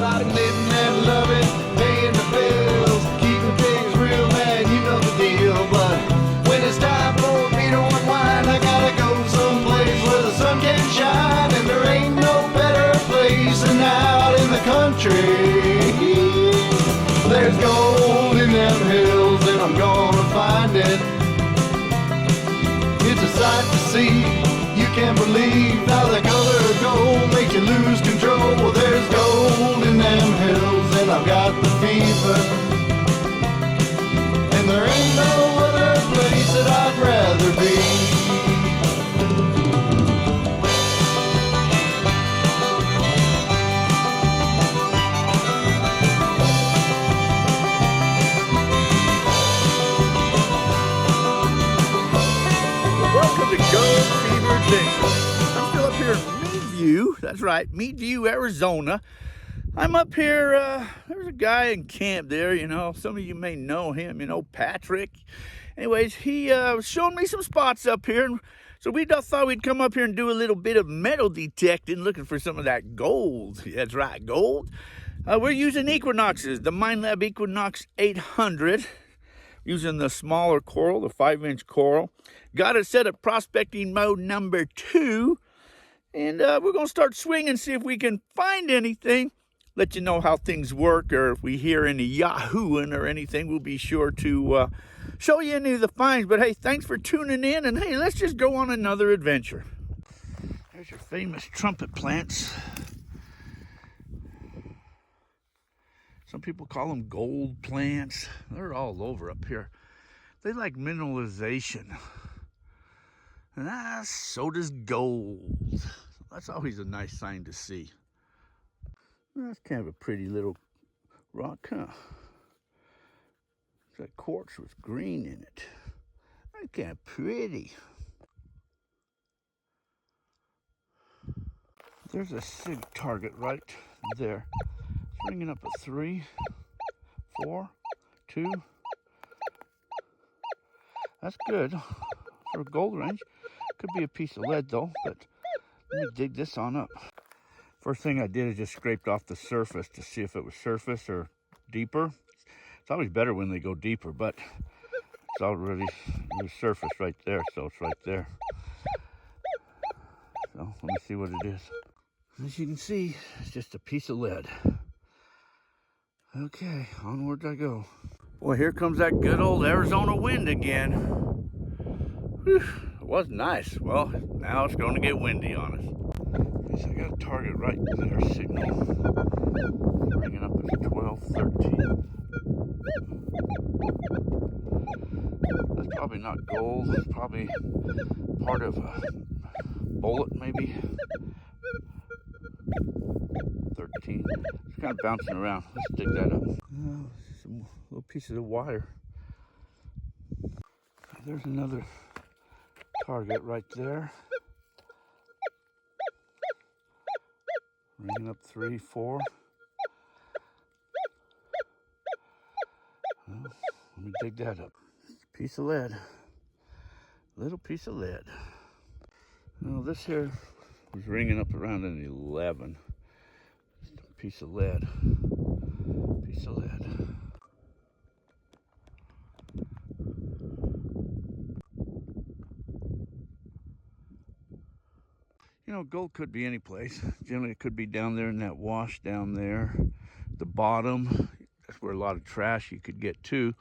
I've been living and loving, paying the bills, keeping things real, man, you know the deal. But when it's time for me to unwind, I gotta go someplace where the sun can shine. And there ain't no better place than out in the country. There's gold in them hills and I'm gonna find it. It's a sight to see, you can't believe how the color of gold makes you lose control. Well, there's gold in them hills and I've got the fever. And there ain't no other place that I'd rather be. Welcome to Gold Fever Adventures. I'm still up here in Meadview. That's right, Meadview, Arizona. I'm up here, there's a guy in camp there, you know. Some of you may know him, you know, Patrick. Anyways, he was showing me some spots up here. And so we thought we'd come up here and do a little bit of metal detecting, looking for some of that gold. That's right, gold. We're using Equinoxes, the Minelab Equinox 800. Using the smaller coral, the 5-inch coral. Got it set at prospecting mode number 2. And we're going to start swinging, see if we can find anything. Let you know how things work, or if we hear any yahooing or anything, we'll be sure to show you any of the finds. But hey, thanks for tuning in, and hey, let's just go on another adventure. There's your famous trumpet plants. Some people call them gold plants. They're all over up here. They like mineralization. And so does gold. That's always a nice sign to see. That's kind of a pretty little rock, huh? It's got quartz with green in it. That's kind of pretty. There's a sig target right there. Bringing up a 3, 4, 2. That's good for a gold range. Could be a piece of lead though, but let me dig this on up. First thing I did is just scraped off the surface to see if it was surface or deeper. It's always better when they go deeper, but it's already the surface right there, so it's right there. So let me see what it is. As you can see, it's just a piece of lead. Okay, onward I go. Well, here comes that good old Arizona wind again. Whew, it was nice. Well, now it's going to get windy on us. Guess I got a target right there, signal. Bringing up as 12, 13. That's probably not gold. That's probably part of a bullet, maybe. 13. It's kind of bouncing around. Let's dig that up. Some little pieces of wire. There's another target right there. Ringing up 3, 4. Well, let me dig that up. Piece of lead. Little piece of lead. Now this here was ringing up around an 11. Piece of lead. Piece of lead. You know, gold could be any place. Generally, it could be down there in that wash down there. The bottom. That's where a lot of trash you could get to.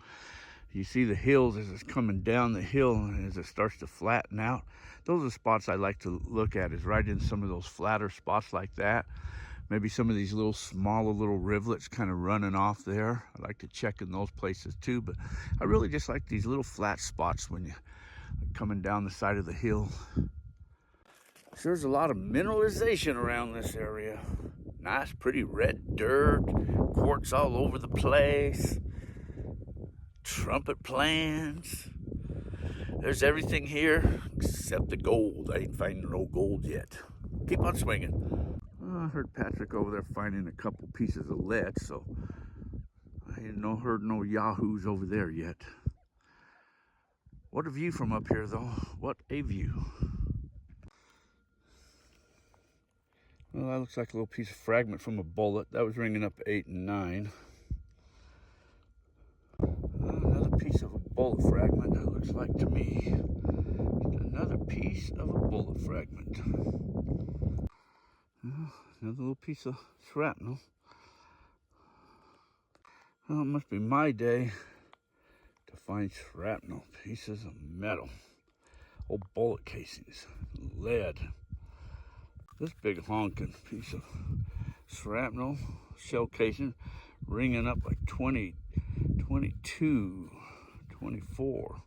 You see the hills as it's coming down the hill and as it starts to flatten out. Those are the spots I like to look at, is right in some of those flatter spots like that. Maybe some of these little smaller little rivulets kind of running off there. I like to check in those places too, but I really just like these little flat spots when you're coming down the side of the hill. There's a lot of mineralization around this area. Nice, pretty red dirt, quartz all over the place, trumpet plants. There's everything here except the gold. I ain't finding no gold yet. Keep on swinging. I heard Patrick over there finding a couple pieces of lead, so I ain't heard no yahoos over there yet. What a view from up here, though. What a view. Well, that looks like a little piece of fragment from a bullet. That was ringing up 8 and 9. Another piece of a bullet fragment, that looks like to me. Just another piece of a bullet fragment. Another little piece of shrapnel. Well, it must be my day to find shrapnel, pieces of metal, old bullet casings, lead. This big honking piece of shrapnel, shell casing, ringing up like 20, 22, 24.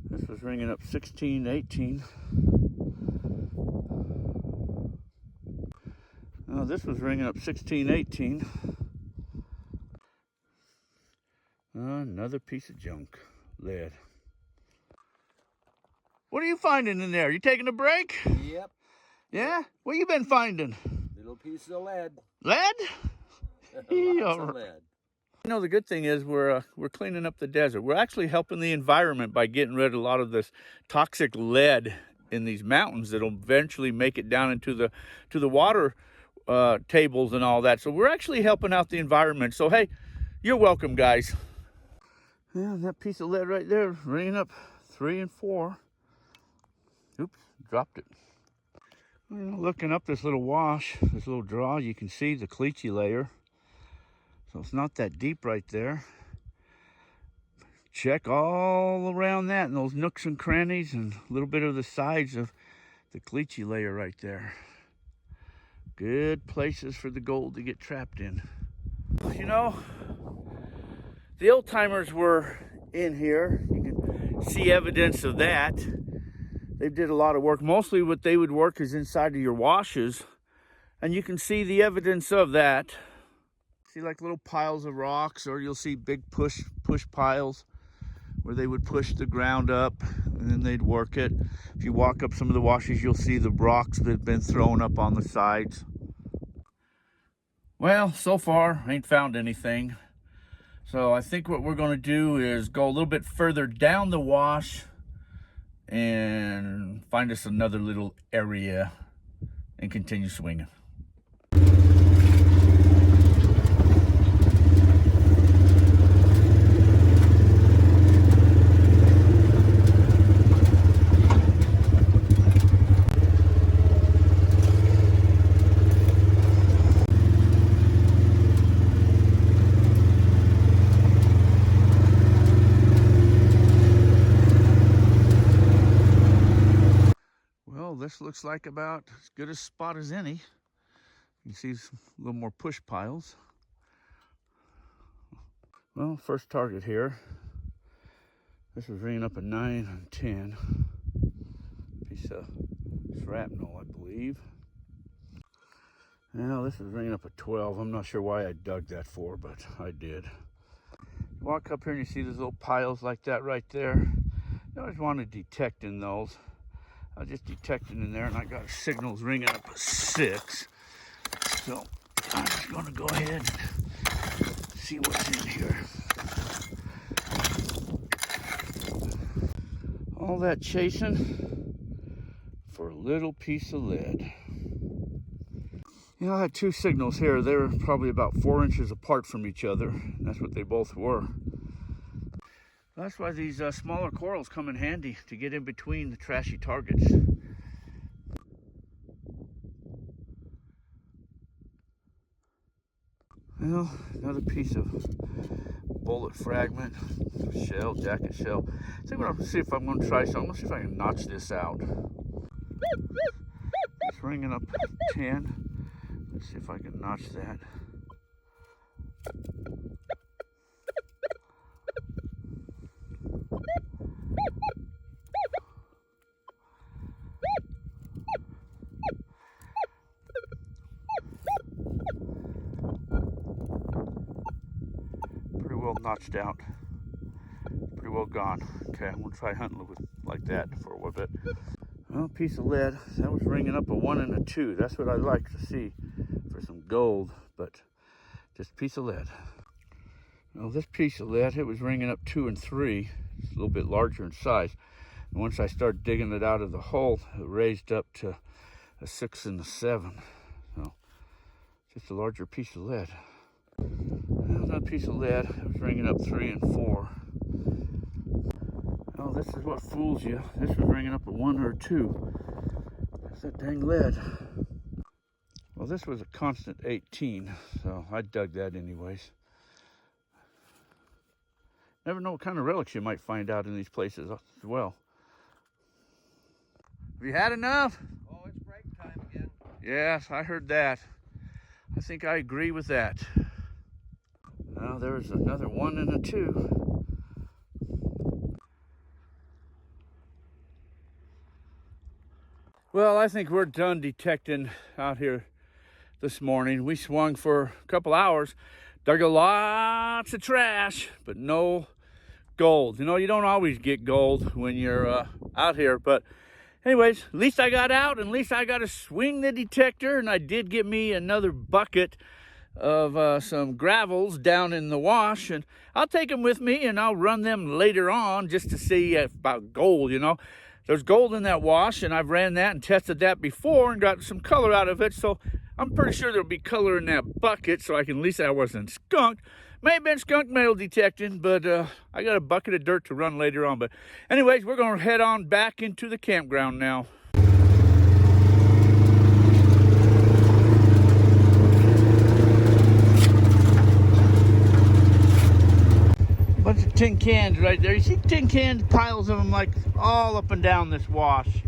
This was ringing up 16, 18. Now this was ringing up 16, 18. Another piece of junk, lead. What are you finding in there? You taking a break? Yep. Yeah? What you been finding? Little piece of lead. Lead? Lots of lead. You know, the good thing is we're cleaning up the desert. We're actually helping the environment by getting rid of a lot of this toxic lead in these mountains that'll eventually make it down into the water tables and all that. So we're actually helping out the environment. So hey, you're welcome, guys. Yeah, that piece of lead right there, ringing up 3 and 4. Oops, dropped it. Looking up this little wash, this little draw, you can see the caliche layer. So it's not that deep right there. Check all around that and those nooks and crannies and a little bit of the sides of the caliche layer right there. Good places for the gold to get trapped in. You know, the old timers were in here. You can see evidence of that. They did a lot of work. Mostly what they would work is inside of your washes. And you can see the evidence of that. See like little piles of rocks, or you'll see big push piles where they would push the ground up and then they'd work it. If you walk up some of the washes, you'll see the rocks that have been thrown up on the sides. Well, so far, I ain't found anything. So I think what we're gonna do is go a little bit further down the wash and find us another little area and continue swinging. This looks like about as good a spot as any. You see a little more push piles. Well, first target here. This was ringing up a 9 and 10. Piece of shrapnel, I believe. Now this is ringing up a 12. I'm not sure why I dug that for, but I did. Walk up here and you see those little piles like that right there. You always want to detect in those. I just detected in there and I got signals ringing up a 6. So I'm just going to go ahead and see what's in here. All that chasing for a little piece of lead. You know, I had 2 signals here. They were probably about 4 inches apart from each other. That's what they both were. That's why these smaller corals come in handy, to get in between the trashy targets. Well, another piece of bullet fragment, shell, jacket shell. I think I'm going to see if I'm going to try something. Let's see if I can notch this out. It's ringing up 10. Let's see if I can notch that. Notched out, pretty well gone. Okay, I'm gonna try hunting with like that for a little bit. Well, piece of lead, that was ringing up a 1 and a 2. That's what I like to see for some gold, but just a piece of lead. Well, this piece of lead, it was ringing up 2 and 3. It's a little bit larger in size. And once I started digging it out of the hole, it raised up to a 6 and a 7. So just a larger piece of lead. Well, that piece of lead, it was ringing up 3 and 4. Oh, this is what fools you. This was ringing up a 1 or a 2. That's that dang lead. Well, this was a constant 18, so I dug that anyways. Never know what kind of relics you might find out in these places as well. Have you had enough? Oh, it's break time again. Yes, I heard that. I think I agree with that. Now there's another 1 and a 2. Well, I think we're done detecting out here this morning. We swung for a couple hours, dug lots of trash, but no gold. You know, you don't always get gold when you're out here, but anyways, at least I got out, and at least I got to swing the detector, and I did get me another bucket of some gravels down in the wash, and I'll take them with me and I'll run them later on just to see about gold. You know, there's gold in that wash, and I've ran that and tested that before and got some color out of it, so I'm pretty sure there'll be color in that bucket, so I can at least say I wasn't skunked. May have been skunk metal detecting, but I got a bucket of dirt to run later on. But anyways, we're going to head on back into the campground now. Bunch of tin cans right there. You see tin cans, piles of them, like all up and down this wash.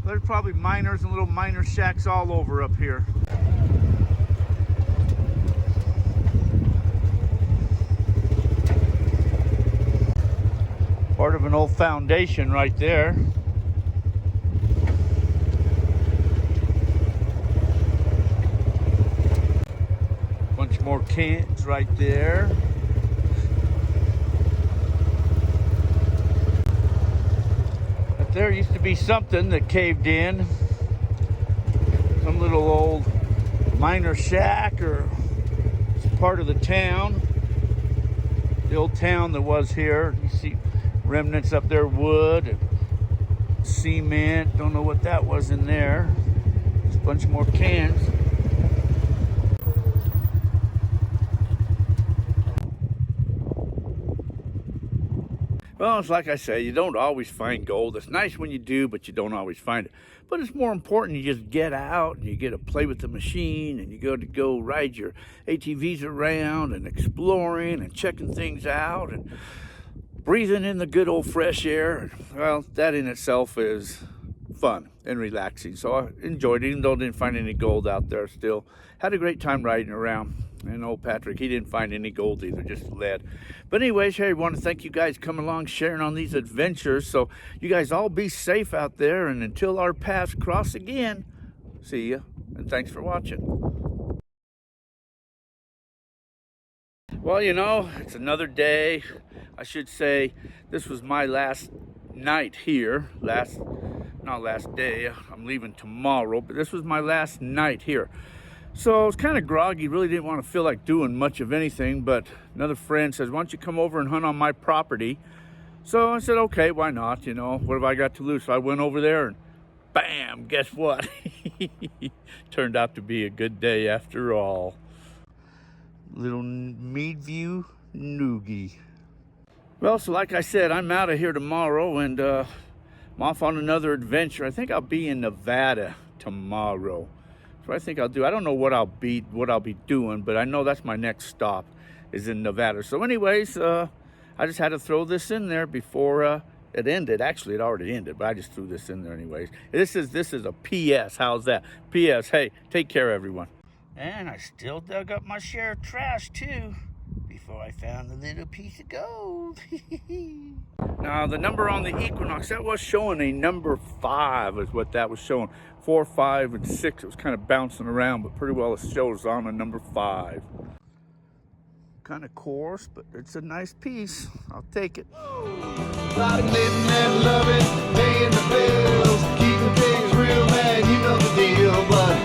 There's probably miners and little miner shacks all over up here. Part of an old foundation right there. Bunch more cans right there. But there used to be something that caved in. Some little old miner shack, or it's part of the town. The old town that was here. You see remnants up there, wood and cement. Don't know what that was in there. Just a bunch more cans. Well, it's like I say, you don't always find gold. It's nice when you do, but you don't always find it. But it's more important you just get out and you get to play with the machine, and you go ride your ATVs around and exploring and checking things out and breathing in the good old fresh air. Well, that in itself is fun and relaxing. So I enjoyed it, even though I didn't find any gold out there. Still had a great time riding around. And old Patrick, he didn't find any gold either, just lead. But anyways, hey, I want to thank you guys coming along, sharing on these adventures. So you guys all be safe out there, and until our paths cross again, see ya, and thanks for watching. Well, you know, it's another day. I should say this was my last night here. Not last day, I'm leaving tomorrow, but this was my last night here. So I was kind of groggy, really didn't want to feel like doing much of anything, but another friend says, why don't you come over and hunt on my property? So I said, okay, why not? You know, what have I got to lose? So I went over there, and bam, guess what? Turned out to be a good day after all. Little Meadview noogie. Well, so like I said, I'm out of here tomorrow, and I'm off on another adventure. I think I'll be in Nevada tomorrow. So I think I'll do. I don't know what I'll be doing, but I know that's my next stop is in Nevada. So anyways, I just had to throw this in there before it ended. Actually, it already ended, but I just threw this in there anyways. This is a PS. How's that? PS. Hey, take care, everyone. And I still dug up my share of trash too before I found the little piece of gold. Now the number on the Equinox, that was showing a number 5 is what that was showing. 4, 5, and 6. It was kind of bouncing around, but pretty well it shows on a number 5. Kind of coarse, but it's a nice piece. I'll take it. I've been living and loving, paying the bills, keeping things real, man, you know the deal. But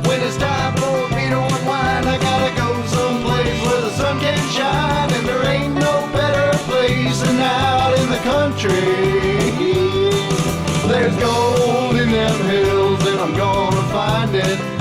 when it's time for me to unwind, I gotta go someplace where the sun can shine, and there ain't no better place than out in the country. it.